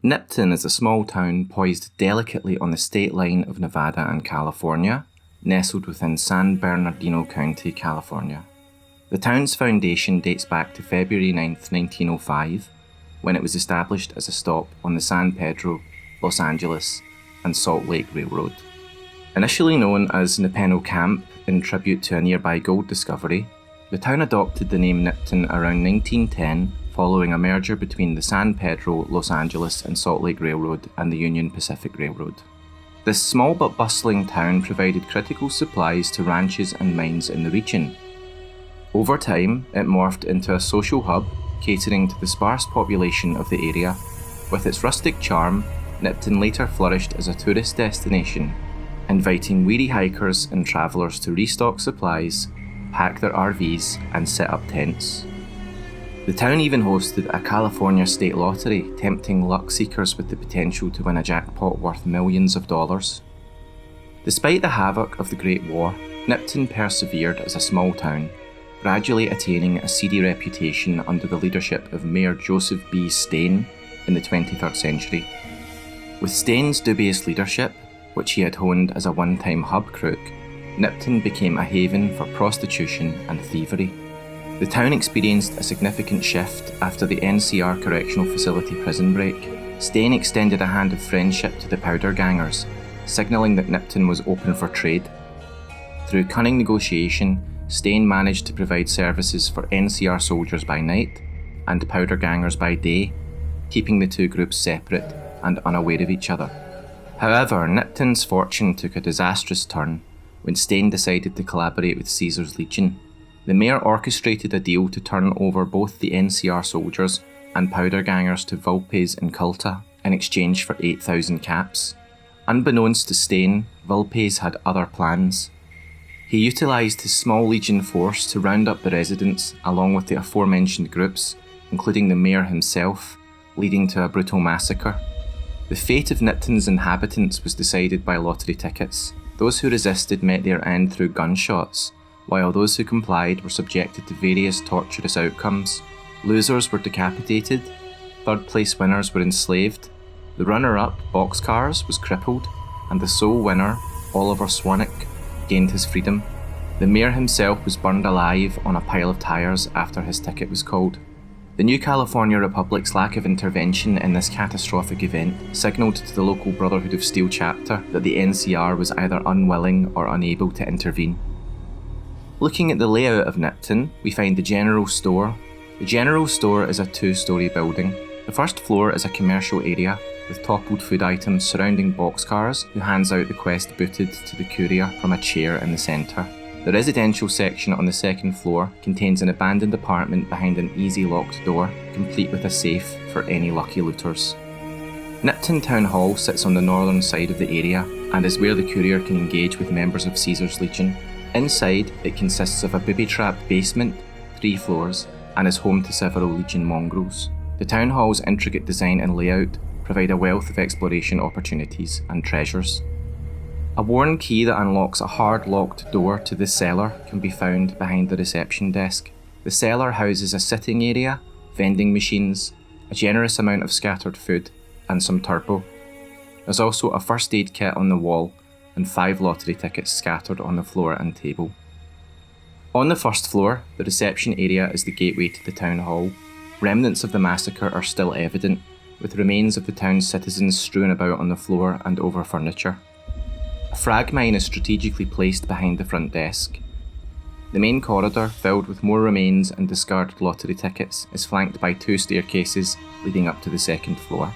Nipton is a small town poised delicately on the state line of Nevada and California, nestled within San Bernardino County, California. The town's foundation dates back to February 9, 1905, when it was established as a stop on the San Pedro, Los Angeles, and Salt Lake Railroad. Initially known as Nipeno Camp in tribute to a nearby gold discovery, the town adopted the name Nipton around 1910 following a merger between the San Pedro, Los Angeles, and Salt Lake Railroad and the Union Pacific Railroad. This small but bustling town provided critical supplies to ranches and mines in the region. Over time, it morphed into a social hub catering to the sparse population of the area. With its rustic charm, Nipton later flourished as a tourist destination, inviting weary hikers and travellers to restock supplies, pack their RVs, and set up tents. The town even hosted a California state lottery, tempting luck seekers with the potential to win a jackpot worth millions of dollars. Despite the havoc of the Great War, Nipton persevered as a small town, gradually attaining a seedy reputation under the leadership of Mayor Joseph B. Stain in the 23rd century. With Stain's dubious leadership, which he had honed as a one-time hub crook, Nipton became a haven for prostitution and thievery. The town experienced a significant shift after the NCR Correctional Facility prison break. Stain extended a hand of friendship to the powder gangers, signalling that Nipton was open for trade. Through cunning negotiation, Stain managed to provide services for NCR soldiers by night and powder gangers by day, keeping the two groups separate and unaware of each other. However, Nipton's fortune took a disastrous turn when Stain decided to collaborate with Caesar's Legion. The mayor orchestrated a deal to turn over both the NCR soldiers and powder gangers to Vulpes and Culta in exchange for 8,000 caps. Unbeknownst to Stain, Vulpes had other plans. He utilised his small legion force to round up the residents along with the aforementioned groups, including the mayor himself, leading to a brutal massacre. The fate of Nipton's inhabitants was decided by lottery tickets. Those who resisted met their end through gunshots, while those who complied were subjected to various torturous outcomes. Losers were decapitated, third-place winners were enslaved, the runner-up, Boxcars, was crippled, and the sole winner, Oliver Swanwick, gained his freedom. The mayor himself was burned alive on a pile of tyres after his ticket was called. The new California Republic's lack of intervention in this catastrophic event signalled to the local Brotherhood of Steel chapter that the NCR was either unwilling or unable to intervene. Looking at the layout of Nipton, we find the General Store. The General Store is a two-storey building. The first floor is a commercial area with toppled food items surrounding Boxcars, who hands out the quest booted to the Courier from a chair in the centre. The residential section on the second floor contains an abandoned apartment behind an easy locked door, complete with a safe for any lucky looters. Nipton Town Hall sits on the northern side of the area and is where the Courier can engage with members of Caesar's Legion. Inside, it consists of a booby-trapped basement, 3 floors, and is home to several Legion mongrels. The town hall's intricate design and layout provide a wealth of exploration opportunities and treasures. A worn key that unlocks a hard-locked door to the cellar can be found behind the reception desk. The cellar houses a sitting area, vending machines, a generous amount of scattered food, and some turbo. There's also a first aid kit on the wall, and 5 lottery tickets scattered on the floor and table. On the first floor, the reception area is the gateway to the town hall. Remnants of the massacre are still evident, with remains of the town's citizens strewn about on the floor and over furniture. A frag mine is strategically placed behind the front desk. The main corridor, filled with more remains and discarded lottery tickets, is flanked by 2 staircases leading up to the second floor.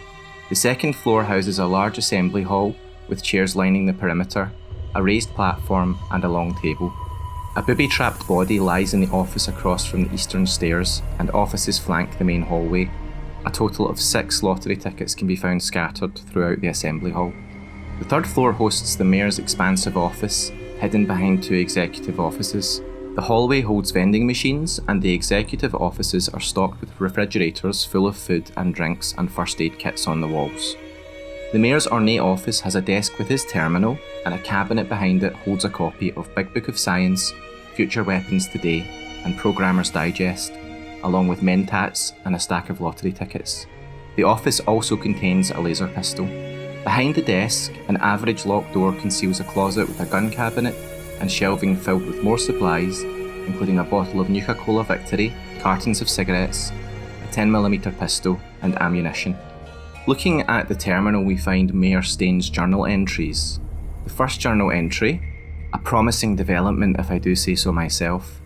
The second floor houses a large assembly hall with chairs lining the perimeter, a raised platform, and a long table. A booby-trapped body lies in the office across from the eastern stairs, and offices flank the main hallway. A total of 6 lottery tickets can be found scattered throughout the assembly hall. The third floor hosts the mayor's expansive office, hidden behind 2 executive offices. The hallway holds vending machines, and the executive offices are stocked with refrigerators full of food and drinks and first aid kits on the walls. The mayor's ornate office has a desk with his terminal, and a cabinet behind it holds a copy of Big Book of Science, Future Weapons Today, and Programmer's Digest, along with mentats and a stack of lottery tickets. The office also contains a laser pistol. Behind the desk, an average locked door conceals a closet with a gun cabinet and shelving filled with more supplies, including a bottle of Nuka-Cola Victory, cartons of cigarettes, a 10mm pistol, and ammunition. Looking at the terminal, we find Mayor Staines' journal entries. The first journal entry, a promising development if I do say so myself.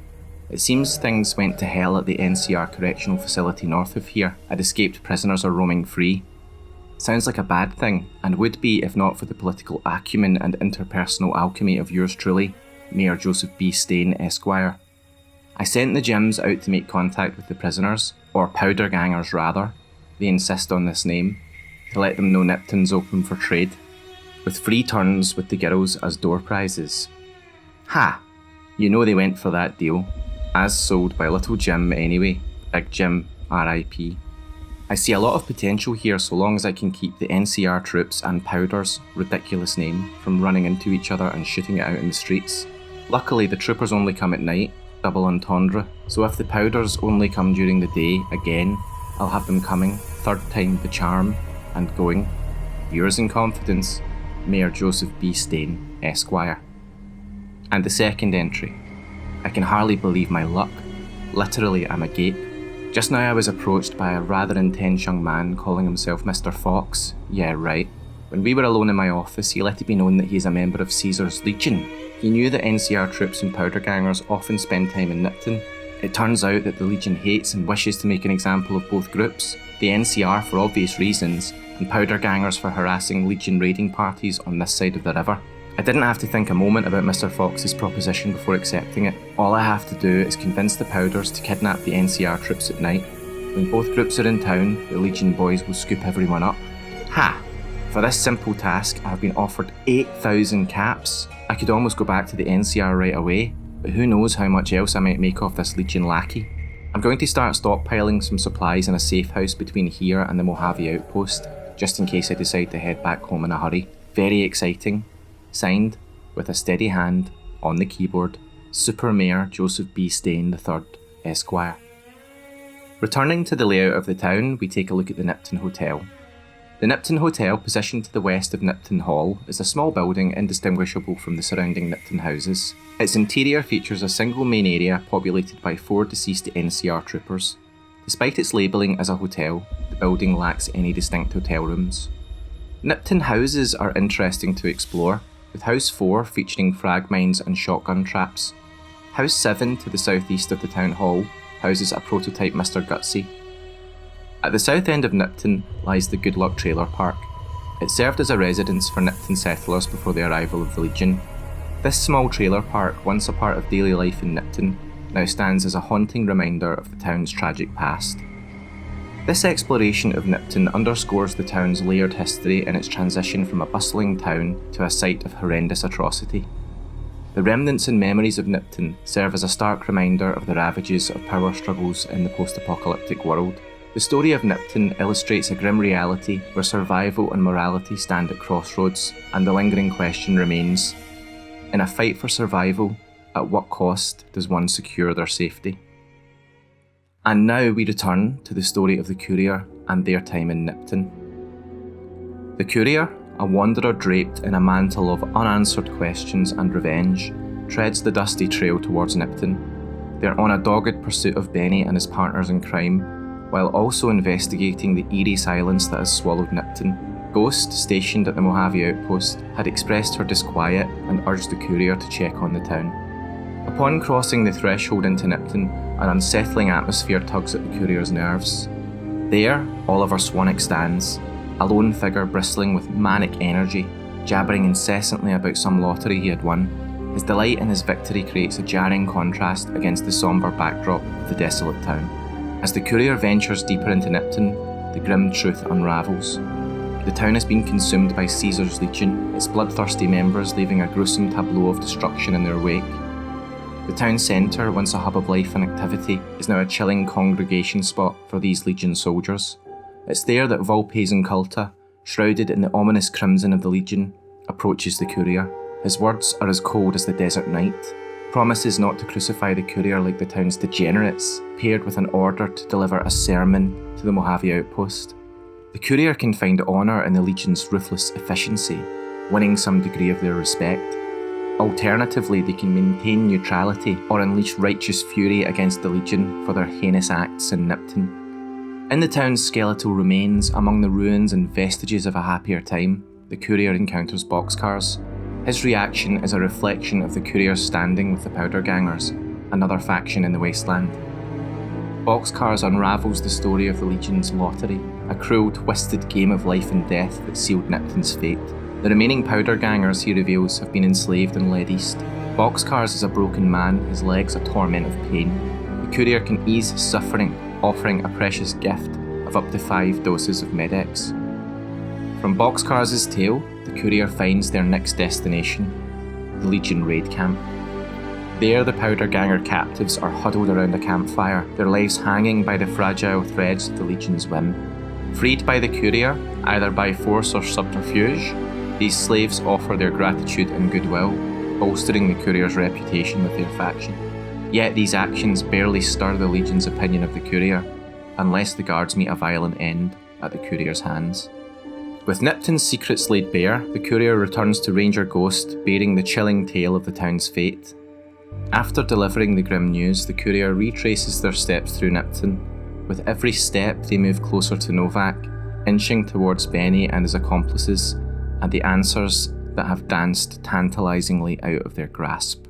It seems things went to hell at the NCR correctional facility north of here, and escaped prisoners are roaming free. Sounds like a bad thing, and would be if not for the political acumen and interpersonal alchemy of yours truly, Mayor Joseph B. Staines, Esquire. I sent the Jims out to make contact with the prisoners, or powder gangers rather, they insist on this name, to let them know Nipton's open for trade, with free turns with the girls as door prizes. Ha! You know they went for that deal, as sold by Little Jim anyway, Big Jim, R.I.P. I see a lot of potential here so long as I can keep the NCR troops and Powder's ridiculous name from running into each other and shooting it out in the streets. Luckily the troopers only come at night, double entendre, so if the Powders only come during the day again, I'll have them coming, third time the charm, and going, yours in confidence, Mayor Joseph B. Staines, Esquire. And the second entry. I can hardly believe my luck. Literally, I'm agape. Just now I was approached by a rather intense young man calling himself Mr. Fox. Yeah, right. When we were alone in my office, he let it be known that he is a member of Caesar's Legion. He knew that NCR troops and powder gangers often spend time in Nipton. It turns out that the Legion hates and wishes to make an example of both groups. The NCR for obvious reasons, and powder gangers for harassing Legion raiding parties on this side of the river. I didn't have to think a moment about Mr. Fox's proposition before accepting it. All I have to do is convince the Powders to kidnap the NCR troops at night. When both groups are in town, the Legion boys will scoop everyone up. Ha! For this simple task, I have been offered 8,000 caps. I could almost go back to the NCR right away, but who knows how much else I might make off this Legion lackey. I'm going to start stockpiling some supplies in a safe house between here and the Mojave outpost, just in case I decide to head back home in a hurry. Very exciting. Signed, with a steady hand, on the keyboard, Super Mayor Joseph B. Staines III, Esquire. Returning to the layout of the town, we take a look at the Nipton Hotel. The Nipton Hotel, positioned to the west of Nipton Hall, is a small building indistinguishable from the surrounding Nipton houses. Its interior features a single main area populated by 4 deceased NCR troopers. Despite its labelling as a hotel, the building lacks any distinct hotel rooms. Nipton houses are interesting to explore, with House 4 featuring frag mines and shotgun traps. House 7 to the southeast of the town hall houses a prototype Mr. Gutsy. At the south end of Nipton lies the Good Luck Trailer Park. It served as a residence for Nipton settlers before the arrival of the Legion. This small trailer park, once a part of daily life in Nipton, now stands as a haunting reminder of the town's tragic past. This exploration of Nipton underscores the town's layered history in its transition from a bustling town to a site of horrendous atrocity. The remnants and memories of Nipton serve as a stark reminder of the ravages of power struggles in the post-apocalyptic world. The story of Nipton illustrates a grim reality where survival and morality stand at crossroads, and the lingering question remains, in a fight for survival, at what cost does one secure their safety? And now we return to the story of the Courier and their time in Nipton. The Courier, a wanderer draped in a mantle of unanswered questions and revenge, treads the dusty trail towards Nipton. They're on a dogged pursuit of Benny and his partners in crime, while also investigating the eerie silence that has swallowed Nipton. Ghost, stationed at the Mojave outpost, had expressed her disquiet and urged the Courier to check on the town. Upon crossing the threshold into Nipton, an unsettling atmosphere tugs at the Courier's nerves. There, Oliver Swanwick stands, a lone figure bristling with manic energy, jabbering incessantly about some lottery he had won. His delight in his victory creates a jarring contrast against the sombre backdrop of the desolate town. As the Courier ventures deeper into Nipton, the grim truth unravels. The town has been consumed by Caesar's Legion, its bloodthirsty members leaving a gruesome tableau of destruction in their wake. The town centre, once a hub of life and activity, is now a chilling congregation spot for these Legion soldiers. It's there that Volpes Inculta, shrouded in the ominous crimson of the Legion, approaches the Courier. His words are as cold as the desert night. Promises not to crucify the Courier like the town's degenerates, paired with an order to deliver a sermon to the Mojave outpost. The Courier can find honour in the Legion's ruthless efficiency, winning some degree of their respect. Alternatively, they can maintain neutrality or unleash righteous fury against the Legion for their heinous acts in Nipton. In the town's skeletal remains, among the ruins and vestiges of a happier time, the Courier encounters boxcars. His reaction is a reflection of the Courier's standing with the Powder Gangers, another faction in the wasteland. Boxcars unravels the story of the Legion's lottery, a cruel, twisted game of life and death that sealed Nipton's fate. The remaining Powder Gangers, he reveals, have been enslaved and led east. Boxcars is a broken man, his legs a torment of pain. The Courier can ease suffering, offering a precious gift of up to 5 doses of Medex. From Boxcars' tale, the Courier finds their next destination, the Legion raid camp. There, the Powder Ganger captives are huddled around a campfire, their lives hanging by the fragile threads of the Legion's whim. Freed by the Courier, either by force or subterfuge, these slaves offer their gratitude and goodwill, bolstering the Courier's reputation with their faction. Yet these actions barely stir the Legion's opinion of the Courier, unless the guards meet a violent end at the Courier's hands. With Nipton's secrets laid bare, the Courier returns to Ranger Ghost, bearing the chilling tale of the town's fate. After delivering the grim news, the Courier retraces their steps through Nipton. With every step, they move closer to Novak, inching towards Benny and his accomplices, and the answers that have danced tantalizingly out of their grasp.